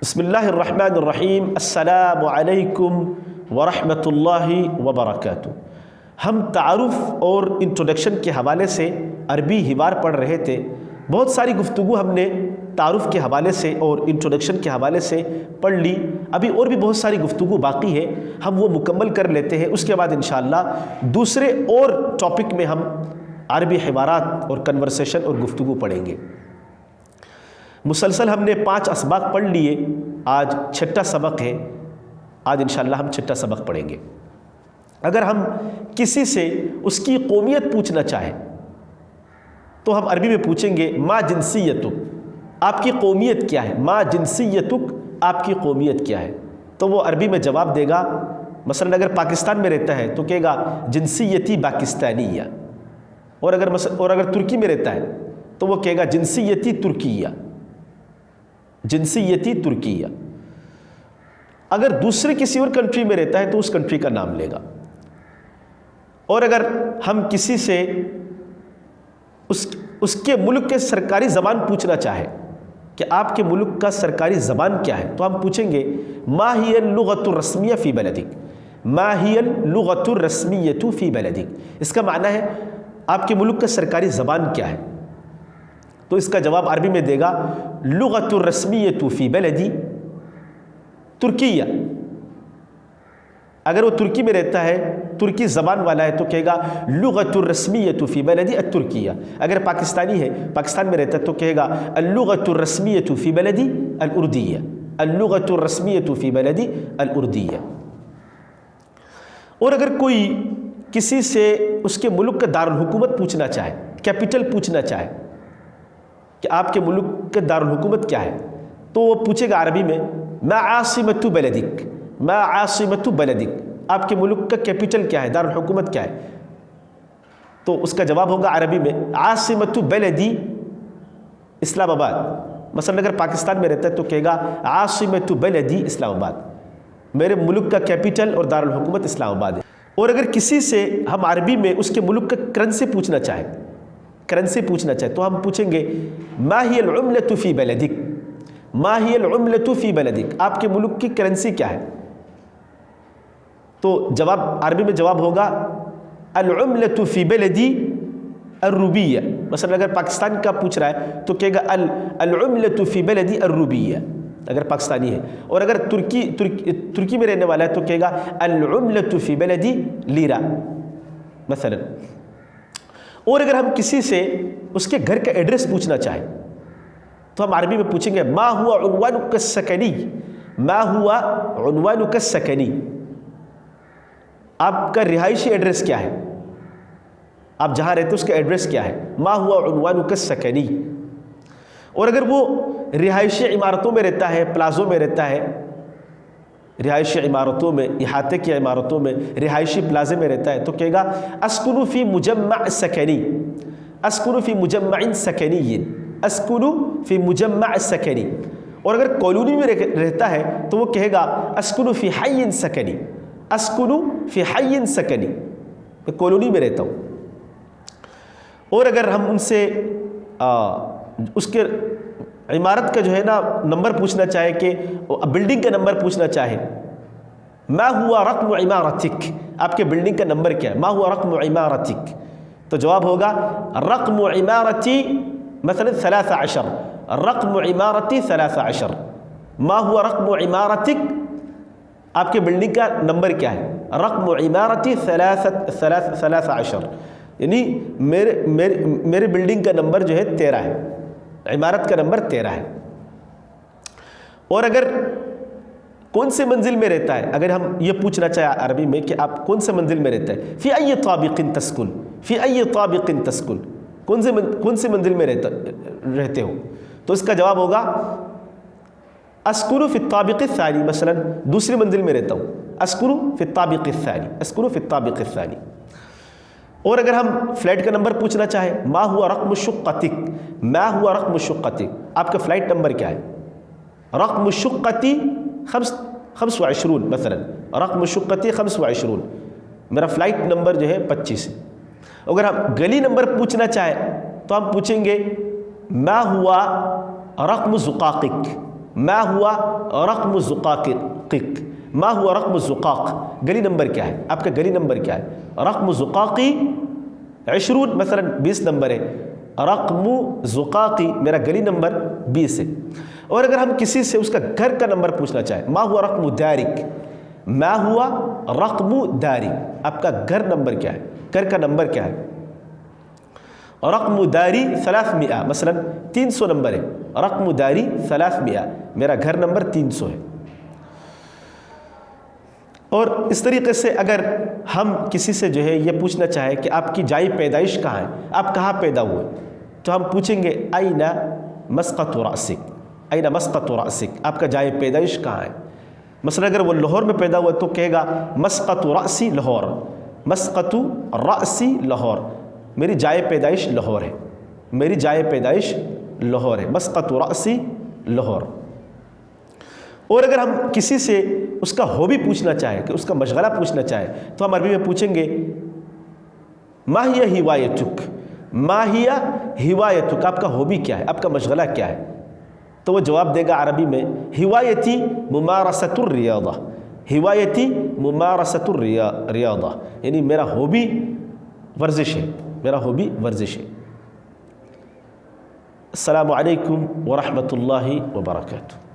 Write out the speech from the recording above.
بسم اللہ الرحمن الرحیم۔ السلام علیکم ورحمۃ اللہ وبرکاتہ۔ ہم تعارف اور انٹروڈکشن کے حوالے سے عربی حوار پڑھ رہے تھے۔ بہت ساری گفتگو ہم نے تعارف کے حوالے سے اور انٹروڈکشن کے حوالے سے پڑھ لی۔ ابھی اور بھی بہت ساری گفتگو باقی ہے، ہم وہ مکمل کر لیتے ہیں۔ اس کے بعد انشاءاللہ دوسرے اور ٹاپک میں ہم عربی حوارات اور کنورسیشن اور گفتگو پڑھیں گے۔ مسلسل ہم نے 5 اسباق پڑھ لیے، آج 6واں سبق ہے۔ آج انشاءاللہ ہم 6واں سبق پڑھیں گے۔ اگر ہم کسی سے اس کی قومیت پوچھنا چاہیں تو ہم عربی میں پوچھیں گے ما جنسیتک، آپ کی قومیت کیا ہے؟ ما جنسیتک، آپ کی قومیت کیا ہے؟ تو وہ عربی میں جواب دے گا۔ مثلا اگر پاکستان میں رہتا ہے تو کہے گا جنسیتی پاکستانیہ، اور اگر ترکی میں رہتا ہے تو وہ کہے گا جنسیتی ترکیہ، جنسیتی ترکیہ۔ اگر دوسرے کسی اور کنٹری میں رہتا ہے تو اس کنٹری کا نام لے گا۔ اور اگر ہم کسی سے اس کے ملک کے سرکاری زبان پوچھنا چاہے کہ آپ کے ملک کا سرکاری زبان کیا ہے تو ہم پوچھیں گے ما ہی اللغۃ الرسمیہ فی بلدک، ما ہی اللغۃ الرسمیہ فی بلدک۔ اس کا معنی ہے آپ کے ملک کا سرکاری زبان کیا ہے؟ تو اس کا جواب عربی میں دے گا لغۃ الرسمیہ فی بلدی ترکیہ۔ اگر وہ ترکی میں رہتا ہے، ترکی زبان والا ہے، تو کہے گا لغۃ الرسمیہ فی بلدی الترکیہ۔ اگر پاکستانی ہے، پاکستان میں رہتا ہے، تو کہے گا اللغۃ الرسمیہ فی بلدی الاردیہ، اللغۃ الرسمیہ فی بلدی الاردیہ۔ اور اگر کوئی کسی سے اس کے ملک کا دارالحکومت پوچھنا چاہے، کیپٹل پوچھنا چاہے کہ آپ کے ملک کے دارالحکومت کیا ہے، تو وہ پوچھے گا عربی میں ما عاصمۃ بلدک، ما عاصمۃ بلدک، آپ کے ملک کا کیپٹل کیا ہے، دارالحکومت کیا ہے؟ تو اس کا جواب ہوگا عربی میں عاصمۃ بلدی اسلام آباد۔ مثلا اگر پاکستان میں رہتا ہے تو کہے گا عاصمۃ بلدی اسلام آباد، میرے ملک کا کیپٹل اور دارالحکومت اسلام آباد ہے۔ اور اگر کسی سے ہم عربی میں اس کے ملک کا کرنسی پوچھنا چاہیں، کرنسی پوچھنا چاہے تو ہم پوچھیں گے ما ہی العملۃ فی بلدک، ما ہی العملۃ فی بلدک، آپ کے ملک کی کرنسی کیا ہے؟ تو جواب عربی میں جواب ہوگا العملۃ فی بلدی الروبیہ۔ مثلا اگر پاکستان کا پوچھ رہا ہے تو کہے گا العملۃ فی بلدی الروبیہ، اگر پاکستانی ہے۔ اور اگر ترکی میں رہنے والا ہے تو کہے گا العملۃ فی بلدی لیرہ مثلا۔ اور اگر ہم کسی سے اس کے گھر کا ایڈریس پوچھنا چاہیں تو ہم عربی میں پوچھیں گے ما ہوا عنوانک السکنی، ما ہوا عنوانک السکنی، آپ کا رہائشی ایڈریس کیا ہے، آپ جہاں رہتے اس کا ایڈریس کیا ہے، ما ہوا عنوانک السکنی۔ اور اگر وہ رہائشی عمارتوں میں رہتا ہے، پلازوں میں رہتا ہے، رہائشی عمارتوں میں، احاطے کی عمارتوں میں، رہائشی پلازے میں رہتا ہے تو کہے گا اسکن فی مجمع سکنی، اسکن فی مجمع سکنی، اسکن فی مجمع سکنی۔ اور اگر کالونی میں رہتا ہے تو وہ کہے گا اسکن فی حی سکنی، اسکن فی حی سکنی، میں کالونی میں رہتا ہوں۔ اور اگر ہم ان سے اس کے عمارت کا جو ہے نا نمبر پوچھنا چاہے، کہ بلڈنگ کا نمبر پوچھنا چاہے ما ہوا رقم عمارتک، آپ کے بلڈنگ کا نمبر کیا ہے، ما ہوا رقم عمارتک، تو جواب ہوگا رقم عمارتی مثلا 13، رقم عمارتی 13، ما ہوا رقم عمارتک، آپ کے بلڈنگ کا نمبر کیا ہے، رقم عمارتی 13، یعنی میرے بلڈنگ کا نمبر جو ہے 13 ہے، عمارت کا نمبر 13 ہے۔ اور اگر کون سے منزل میں رہتا ہے، اگر ہم یہ پوچھنا چاہے عربی میں کہ آپ کون سے منزل میں رہتا ہے، فی ای طابق تسکن، فی ای طابق تسکن، کون سے منزل میں رہتے ہو، تو اس کا جواب ہوگا اسکن فی الطابق الثانی، مثلا دوسری منزل میں رہتا ہوں، اسکن فی الطابق الثانی، اسکن فی الطابق الثانی۔ اور اگر ہم فلائٹ کا نمبر پوچھنا چاہیں ما ہوا رقم شقتک، ما ہوا رقم شقتک، آپ کا فلائٹ نمبر کیا ہے، رقم شقتی 25 مثلا، رقم شقتی 25، میرا فلائٹ نمبر جو ہے 25 ہے۔ اگر ہم گلی نمبر پوچھنا چاہیں تو ہم پوچھیں گے ما ہوا رقم زقاقک، ما ہوا رقم زقاقق، ما ہوا رقم الزقاق، گلی نمبر کیا ہے، آپ کا گلی نمبر کیا ہے؟ رقم زقاقی 20 مثلا 20 نمبر ہے، رقم زقاقی میرا گلی نمبر 20 ہے۔ اور اگر ہم کسی سے اس کا گھر کا نمبر پوچھنا چاہیں، ما ہوا رقم دارک، ما ہوا رقم دارک، آپ کا گھر نمبر کیا ہے، گھر کا نمبر کیا ہے؟ رقم داری 300 مثلا 300 نمبر ہے، رقم داری 300 میرا گھر نمبر 300 ہے۔ اور اس طریقے سے اگر ہم کسی سے جو ہے یہ پوچھنا چاہیں کہ آپ کی جائے پیدائش کہاں ہے، آپ کہاں پیدا ہوئے، تو ہم پوچھیں گے این مسقط رأسک، این مسقط رأسک، آپ کا جائے پیدائش کہاں ہے۔ مثلا اگر وہ لاہور میں پیدا ہوا تو کہے گا مسقط رأسی لاہور، مسقط رأسی لاہور، میری جائے پیدائش لاہور ہے، میری جائے پیدائش لاہور ہے، مسقط رأسی لاہور۔ اور اگر ہم کسی سے اس کا ہابی پوچھنا چاہیں کہ اس کا مشغلہ پوچھنا چاہیں تو ہم عربی میں پوچھیں گے ما ہی ہوایتک، ما ہی ہوایتک، آپ کا ہابی کیا ہے، آپ کا مشغلہ کیا ہے؟ تو وہ جواب دے گا عربی میں ہوایتی ممارست الریاضہ، ہوایتی ممارست الریاضہ، یعنی میرا ہابی ورزش ہے، میرا ہابی ورزش ہے۔ السلام علیکم ورحمۃ اللہ وبرکاتہ۔